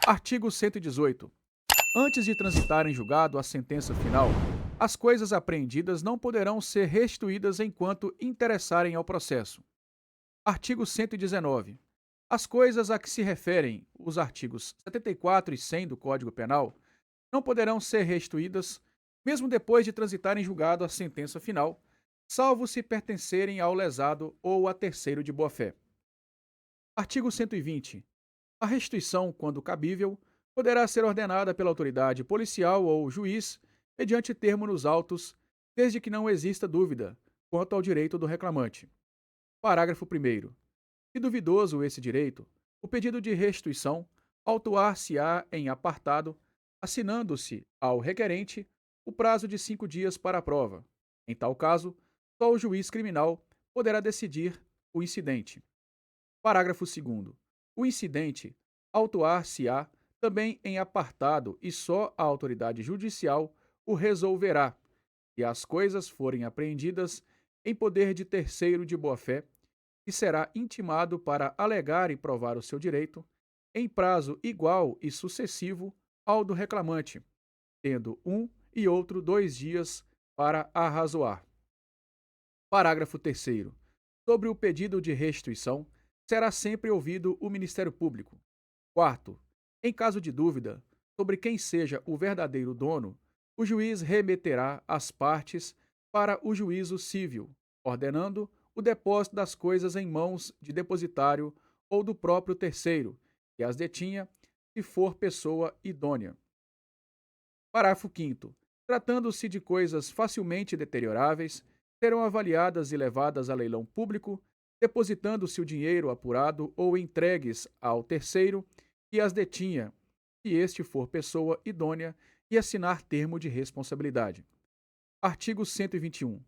Artigo 118. Antes de transitar em julgado a sentença final, as coisas apreendidas não poderão ser restituídas enquanto interessarem ao processo. Artigo 119. As coisas a que se referem os artigos 74 e 100 do Código Penal não poderão ser restituídas, mesmo depois de transitar em julgado a sentença final, salvo se pertencerem ao lesado ou a terceiro de boa-fé. Artigo 120. A restituição, quando cabível, poderá ser ordenada pela autoridade policial ou juiz mediante termo nos autos, desde que não exista dúvida quanto ao direito do reclamante. Parágrafo 1º. Se duvidoso esse direito, o pedido de restituição autuar-se-á em apartado, assinando-se ao requerente o prazo de 5 dias para a prova. Em tal caso, só o juiz criminal poderá decidir o incidente. Parágrafo 2º. O incidente autuar-se-á também em apartado e só a autoridade judicial o resolverá, se as coisas forem apreendidas em poder de terceiro de boa-fé, que será intimado para alegar e provar o seu direito, em prazo igual e sucessivo ao do reclamante, tendo um e outro 2 dias para arrazoar. Parágrafo 3º. Sobre o pedido de restituição, será sempre ouvido o Ministério Público. Quarto, em caso de dúvida sobre quem seja o verdadeiro dono, o juiz remeterá as partes para o juízo civil, ordenando o depósito das coisas em mãos de depositário ou do próprio terceiro, que as detinha, se for pessoa idônea. Parágrafo 5º. Tratando-se de coisas facilmente deterioráveis, serão avaliadas e levadas a leilão público, depositando-se o dinheiro apurado ou entregues ao terceiro que as detinha, se este for pessoa idônea, e assinar termo de responsabilidade. Artigo 121.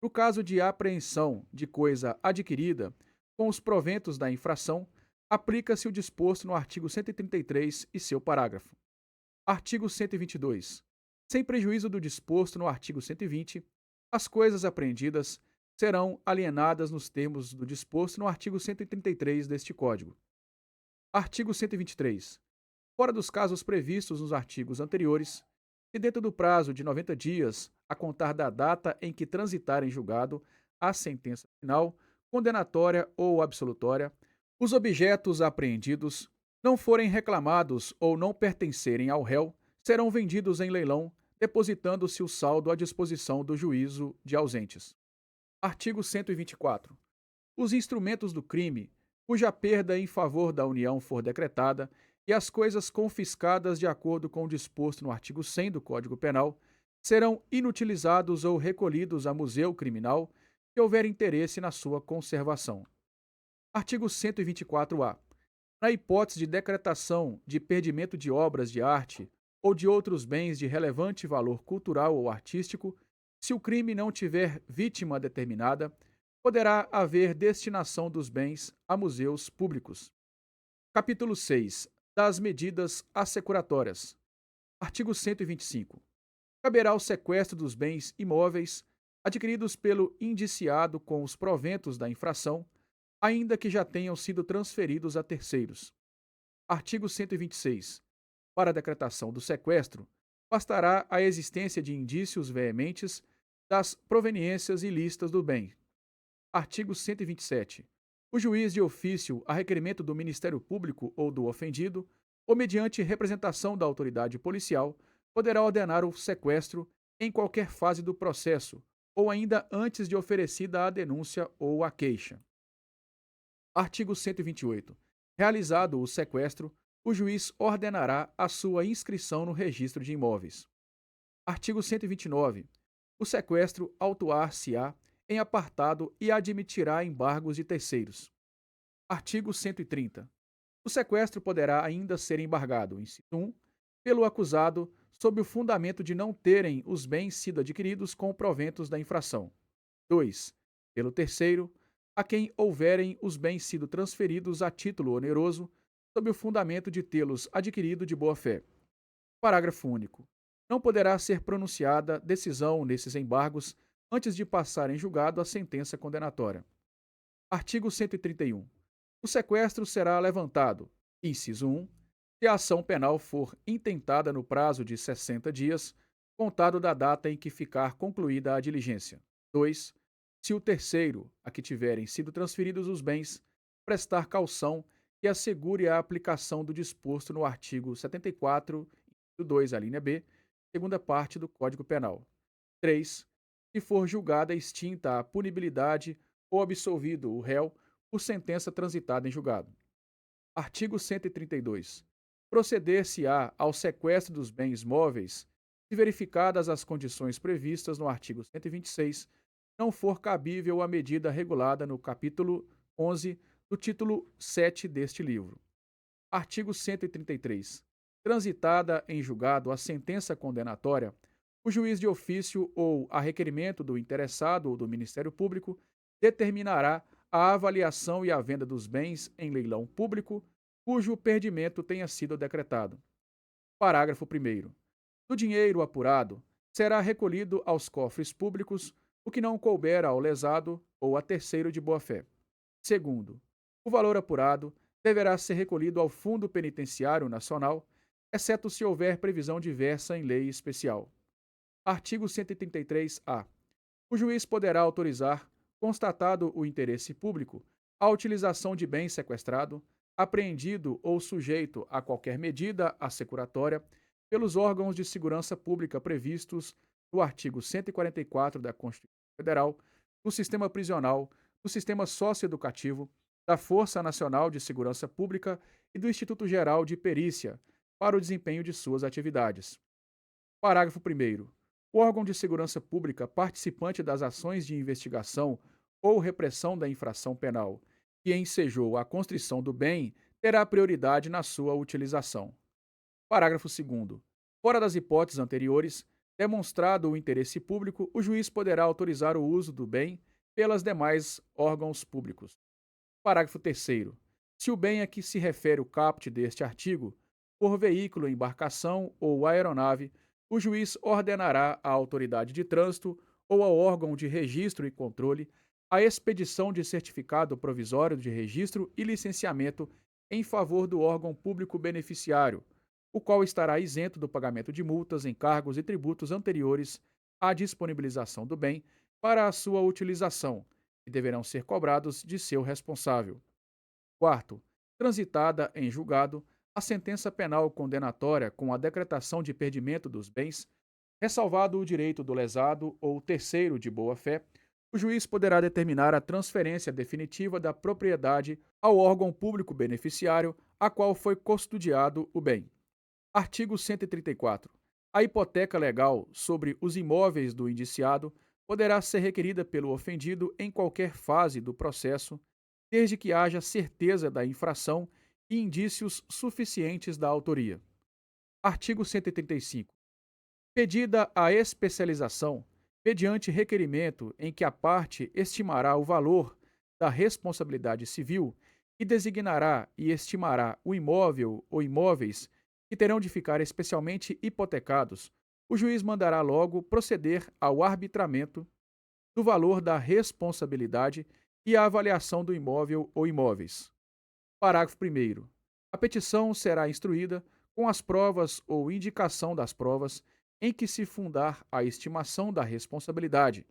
No caso de apreensão de coisa adquirida com os proventos da infração, aplica-se o disposto no artigo 133 e seu parágrafo. Artigo 122. Sem prejuízo do disposto no artigo 120, as coisas apreendidas serão alienadas nos termos do disposto no artigo 133 deste Código. Artigo 123. Fora dos casos previstos nos artigos anteriores, se dentro do prazo de 90 dias, a contar da data em que transitar em julgado a sentença final, condenatória ou absolutória, os objetos apreendidos não forem reclamados ou não pertencerem ao réu, serão vendidos em leilão, depositando-se o saldo à disposição do juízo de ausentes. Artigo 124. Os instrumentos do crime, cuja perda em favor da União for decretada, e as coisas confiscadas de acordo com o disposto no artigo 100 do Código Penal, serão inutilizados ou recolhidos a museu criminal, se houver interesse na sua conservação. Artigo 124-A. Na hipótese de decretação de perdimento de obras de arte ou de outros bens de relevante valor cultural ou artístico, se o crime não tiver vítima determinada, poderá haver destinação dos bens a museus públicos. Capítulo 6. Das medidas assecuratórias. Artigo 125. Caberá o sequestro dos bens imóveis adquiridos pelo indiciado com os proventos da infração, ainda que já tenham sido transferidos a terceiros. Artigo 126. Para a decretação do sequestro, bastará a existência de indícios veementes das proveniências ilícitas do bem. Artigo 127. O juiz de ofício, a requerimento do Ministério Público ou do ofendido, ou mediante representação da autoridade policial, poderá ordenar o sequestro em qualquer fase do processo, ou ainda antes de oferecida a denúncia ou a queixa. Artigo 128. Realizado o sequestro, o juiz ordenará a sua inscrição no registro de imóveis. Artigo 129. O sequestro autuar-se-á em apartado e admitirá embargos de terceiros. Artigo 130. O sequestro poderá ainda ser embargado, inciso 1, pelo acusado, sob o fundamento de não terem os bens sido adquiridos com proventos da infração. 2. Pelo terceiro, a quem houverem os bens sido transferidos a título oneroso, sob o fundamento de tê-los adquirido de boa-fé. Parágrafo único. Não poderá ser pronunciada decisão nesses embargos antes de passar em julgado a sentença condenatória. Artigo 131. O sequestro será levantado, inciso 1, se a ação penal for intentada no prazo de 60 dias, contado da data em que ficar concluída a diligência. 2. Se o terceiro, a que tiverem sido transferidos os bens, prestar caução que assegure a aplicação do disposto no artigo 74, inciso 2, a linha B, segunda parte do Código Penal. 3. Se for julgada extinta a punibilidade ou absolvido o réu por sentença transitada em julgado. Artigo 132. Proceder-se-á ao sequestro dos bens móveis se verificadas as condições previstas no artigo 126, não for cabível a medida regulada no capítulo 11 do título 7 deste livro. Artigo 133. Transitada em julgado a sentença condenatória, o juiz de ofício ou, a requerimento do interessado ou do Ministério Público, determinará a avaliação e a venda dos bens em leilão público cujo perdimento tenha sido decretado. Parágrafo 1º. Do dinheiro apurado, será recolhido aos cofres públicos o que não couber ao lesado ou a terceiro de boa-fé. Segundo, o valor apurado deverá ser recolhido ao Fundo Penitenciário Nacional, exceto se houver previsão diversa em lei especial. Artigo 133-A. O juiz poderá autorizar, constatado o interesse público, a utilização de bem sequestrado, apreendido ou sujeito a qualquer medida assecuratória pelos órgãos de segurança pública previstos no artigo 144 da Constituição Federal, do sistema prisional, do sistema socioeducativo, da Força Nacional de Segurança Pública e do Instituto Geral de Perícia para o desempenho de suas atividades. Parágrafo 1º. O órgão de segurança pública participante das ações de investigação ou repressão da infração penal que ensejou a constrição do bem terá prioridade na sua utilização. Parágrafo 2º. Fora das hipóteses anteriores, demonstrado o interesse público, o juiz poderá autorizar o uso do bem pelas demais órgãos públicos. Parágrafo 3º. Se o bem a que se refere o caput deste artigo for veículo, embarcação ou aeronave, o juiz ordenará à autoridade de trânsito ou ao órgão de registro e controle a expedição de certificado provisório de registro e licenciamento em favor do órgão público beneficiário, o qual estará isento do pagamento de multas, encargos e tributos anteriores à disponibilização do bem para a sua utilização, que deverão ser cobrados de seu responsável. Quarto, transitada em julgado, a sentença penal condenatória com a decretação de perdimento dos bens, ressalvado o direito do lesado ou terceiro de boa-fé, o juiz poderá determinar a transferência definitiva da propriedade ao órgão público beneficiário a qual foi custodiado o bem. Artigo 134. A hipoteca legal sobre os imóveis do indiciado poderá ser requerida pelo ofendido em qualquer fase do processo, desde que haja certeza da infração e indícios suficientes da autoria. Artigo 135. Pedida a especialização, mediante requerimento em que a parte estimará o valor da responsabilidade civil e designará e estimará o imóvel ou imóveis que terão de ficar especialmente hipotecados, o juiz mandará logo proceder ao arbitramento do valor da responsabilidade e à avaliação do imóvel ou imóveis. Parágrafo 1º. A petição será instruída com as provas ou indicação das provas em que se fundar a estimação da responsabilidade,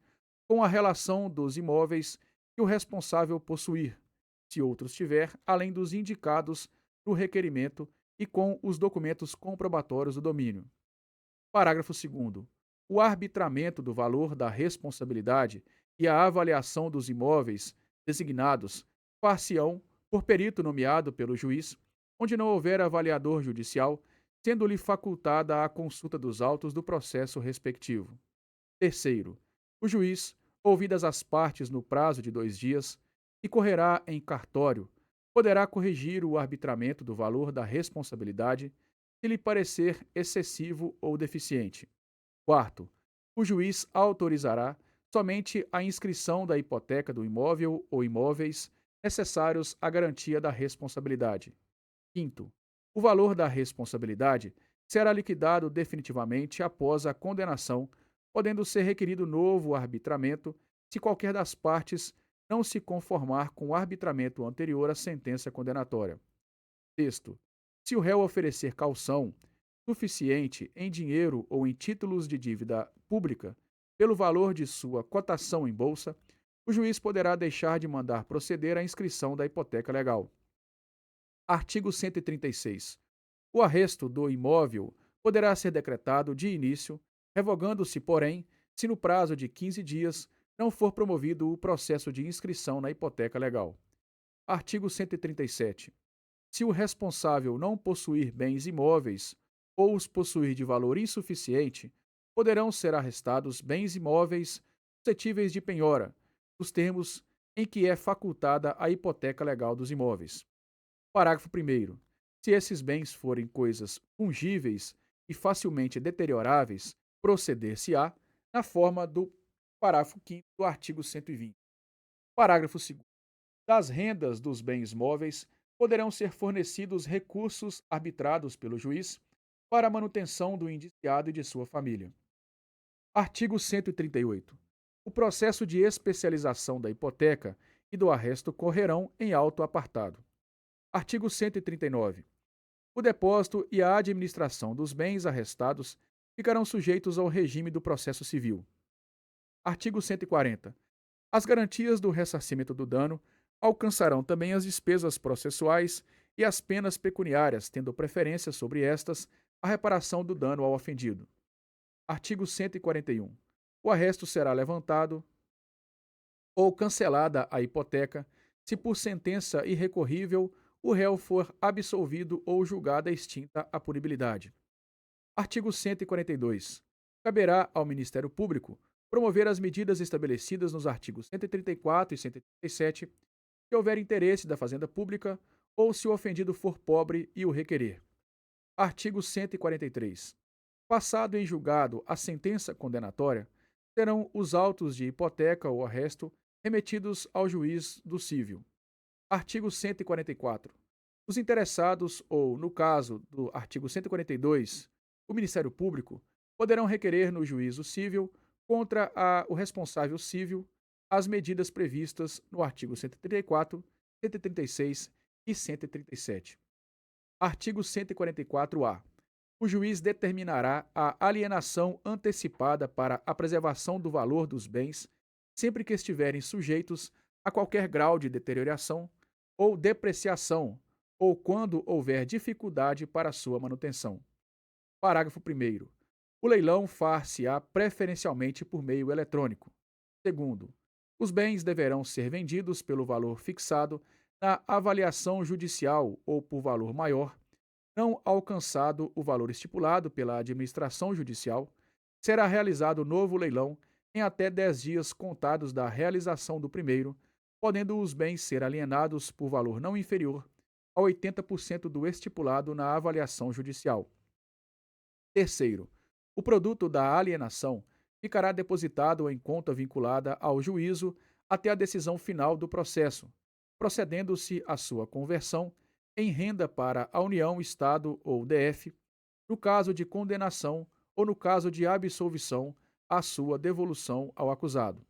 com a relação dos imóveis que o responsável possuir, se outros tiver, além dos indicados no requerimento e com os documentos comprobatórios do domínio. Parágrafo 2º. O arbitramento do valor da responsabilidade e a avaliação dos imóveis designados far-se-ão por perito nomeado pelo juiz, onde não houver avaliador judicial, sendo-lhe facultada a consulta dos autos do processo respectivo. Terceiro, o juiz, ouvidas as partes no prazo de 2 dias, e correrá em cartório, poderá corrigir o arbitramento do valor da responsabilidade se lhe parecer excessivo ou deficiente. Quarto, o juiz autorizará somente a inscrição da hipoteca do imóvel ou imóveis necessários à garantia da responsabilidade. Quinto, o valor da responsabilidade será liquidado definitivamente após a condenação, podendo ser requerido novo arbitramento se qualquer das partes não se conformar com o arbitramento anterior à sentença condenatória. Sexto, Se o réu oferecer caução suficiente em dinheiro ou em títulos de dívida pública pelo valor de sua cotação em bolsa, o juiz poderá deixar de mandar proceder à inscrição da hipoteca legal. Artigo 136. O arresto do imóvel poderá ser decretado de início, revogando-se, porém, se no prazo de 15 dias não for promovido o processo de inscrição na hipoteca legal. Artigo 137. Se o responsável não possuir bens imóveis ou os possuir de valor insuficiente, poderão ser arrestados bens imóveis suscetíveis de penhora, nos termos em que é facultada a hipoteca legal dos imóveis. Parágrafo primeiro. Se esses bens forem coisas fungíveis e facilmente deterioráveis, proceder-se-á na forma do parágrafo quinto do artigo 120. Parágrafo segundo. Das rendas dos bens móveis poderão ser fornecidos recursos arbitrados pelo juiz para a manutenção do indiciado e de sua família. Artigo 138. O processo de especialização da hipoteca e do arresto correrão em auto apartado. Artigo 139. O depósito e a administração dos bens arrestados ficarão sujeitos ao regime do processo civil. Artigo 140. As garantias do ressarcimento do dano alcançarão também as despesas processuais e as penas pecuniárias, tendo preferência sobre estas a reparação do dano ao ofendido. Artigo 141. O arresto será levantado ou cancelada a hipoteca se por sentença irrecorrível o réu for absolvido ou julgada extinta a punibilidade. Artigo 142. Caberá ao Ministério Público promover as medidas estabelecidas nos artigos 134 e 137, se houver interesse da Fazenda Pública ou se o ofendido for pobre e o requerer. Artigo 143. Passado em julgado a sentença condenatória, serão os autos de hipoteca ou arresto remetidos ao juiz do cívil. Artigo 144. Os interessados ou, no caso do artigo 142, o Ministério Público, poderão requerer no juízo civil contra o responsável civil as medidas previstas no artigo 134, 136 e 137. Artigo 144-A. O juiz determinará a alienação antecipada para a preservação do valor dos bens, sempre que estiverem sujeitos a qualquer grau de deterioração ou depreciação, ou quando houver dificuldade para sua manutenção. Parágrafo 1º. O leilão far-se-á preferencialmente por meio eletrônico. Segundo, os bens deverão ser vendidos pelo valor fixado na avaliação judicial ou por valor maior, não alcançado o valor estipulado pela administração judicial, será realizado novo leilão em até 10 dias contados da realização do primeiro, podendo os bens ser alienados por valor não inferior a 80% do estipulado na avaliação judicial. Terceiro, o produto da alienação ficará depositado em conta vinculada ao juízo até a decisão final do processo, procedendo-se à sua conversão em renda para a União, Estado ou DF, no caso de condenação ou no caso de absolvição, a sua devolução ao acusado.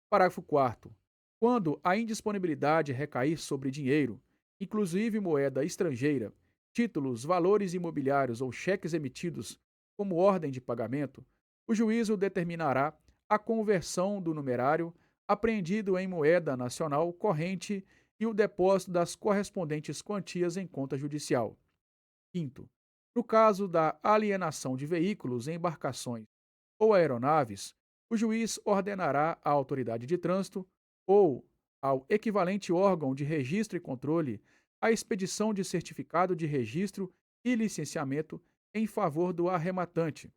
Parágrafo 4º. Quando a indisponibilidade recair sobre dinheiro, inclusive moeda estrangeira, títulos, valores imobiliários ou cheques emitidos como ordem de pagamento, o juízo determinará a conversão do numerário apreendido em moeda nacional corrente e o depósito das correspondentes quantias em conta judicial. Quinto, no caso da alienação de veículos, embarcações ou aeronaves, o juiz ordenará à autoridade de trânsito ou ao equivalente órgão de registro e controle a expedição de certificado de registro e licenciamento em favor do arrematante,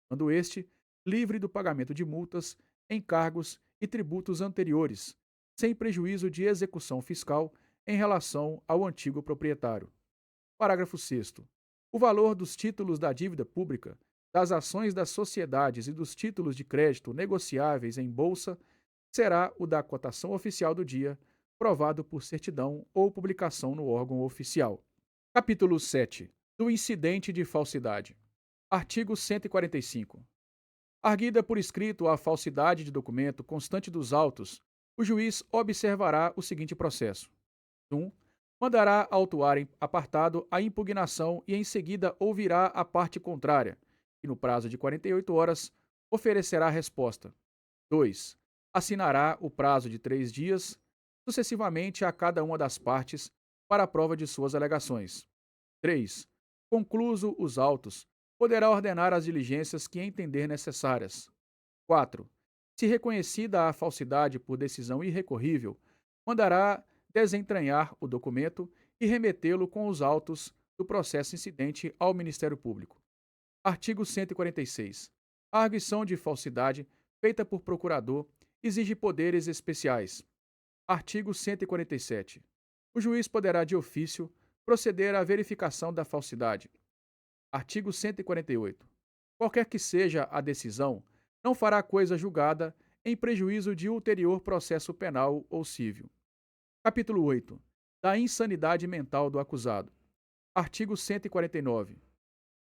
quando este livre do pagamento de multas, encargos e tributos anteriores, sem prejuízo de execução fiscal em relação ao antigo proprietário. Parágrafo 6º. O valor dos títulos da dívida pública, das ações das sociedades e dos títulos de crédito negociáveis em bolsa será o da cotação oficial do dia, provado por certidão ou publicação no órgão oficial. Capítulo 7. Do incidente de falsidade. Artigo 145. Arguida por escrito a falsidade de documento constante dos autos, o juiz observará o seguinte processo: 1. mandará autuar em apartado a impugnação e em seguida ouvirá a parte contrária, e no prazo de 48 horas oferecerá resposta. 2. Assinará o prazo de 3 dias, sucessivamente a cada uma das partes, para a prova de suas alegações. 3. Concluso os autos, poderá ordenar as diligências que entender necessárias. 4. Se reconhecida a falsidade por decisão irrecorrível, mandará desentranhar o documento e remetê-lo com os autos do processo incidente ao Ministério Público. Artigo 146. A arguição de falsidade feita por procurador exige poderes especiais. Artigo 147. O juiz poderá, de ofício, proceder à verificação da falsidade. Artigo 148. Qualquer que seja a decisão, não fará coisa julgada em prejuízo de ulterior processo penal ou civil. Capítulo 8. Da insanidade mental do acusado. Artigo 149.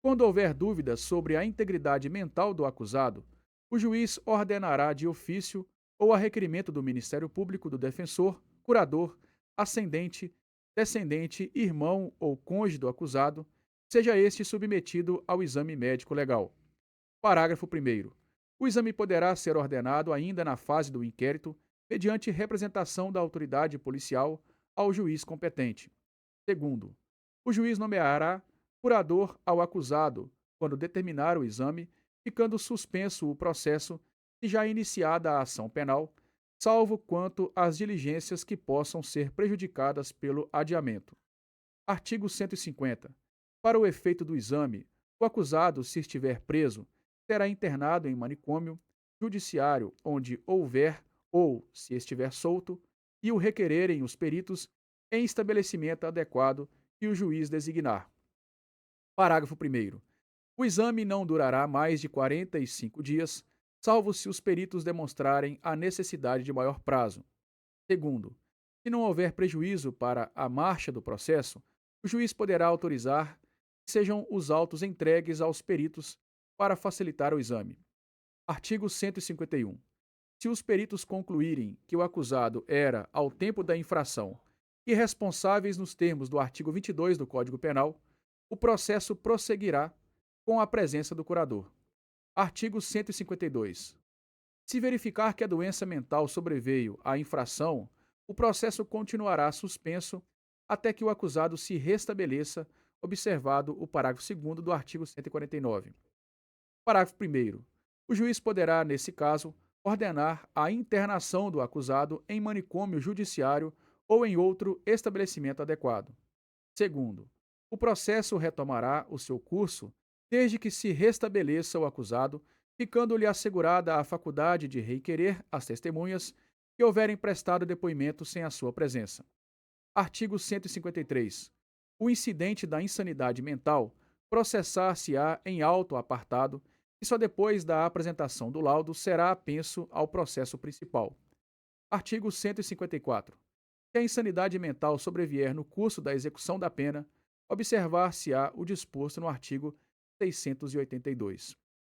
Quando houver dúvidas sobre a integridade mental do acusado, o juiz ordenará de ofício ou a requerimento do Ministério Público do defensor, curador, ascendente, descendente, irmão ou cônjuge do acusado, seja este submetido ao exame médico legal. Parágrafo 1º. O exame poderá ser ordenado ainda na fase do inquérito, mediante representação da autoridade policial ao juiz competente. Segundo, o juiz nomeará curador ao acusado quando determinar o exame, ficando suspenso o processo se já iniciada a ação penal, salvo quanto às diligências que possam ser prejudicadas pelo adiamento. Artigo 150. Para o efeito do exame, o acusado, se estiver preso, será internado em manicômio judiciário onde houver ou, se estiver solto, e o requererem os peritos, em estabelecimento adequado que o juiz designar. Parágrafo 1º. O exame não durará mais de 45 dias, salvo se os peritos demonstrarem a necessidade de maior prazo. Segundo, se não houver prejuízo para a marcha do processo, o juiz poderá autorizar que sejam os autos entregues aos peritos para facilitar o exame. Artigo 151. Se os peritos concluírem que o acusado era, ao tempo da infração, irresponsáveis nos termos do artigo 22 do Código Penal, o processo prosseguirá com a presença do curador. Artigo 152. Se verificar que a doença mental sobreveio à infração, o processo continuará suspenso até que o acusado se restabeleça, observado o parágrafo 2º do artigo 149. Parágrafo 1º. O juiz poderá, nesse caso, ordenar a internação do acusado em manicômio judiciário ou em outro estabelecimento adequado. Segundo, o processo retomará o seu curso desde que se restabeleça o acusado, ficando-lhe assegurada a faculdade de requerer as testemunhas que houverem prestado depoimento sem a sua presença. Artigo 153. O incidente da insanidade mental processar-se-á em auto apartado e só depois da apresentação do laudo será apenso ao processo principal. Artigo 154. Se a insanidade mental sobrevier no curso da execução da pena, observar-se-á o disposto no artigo 682.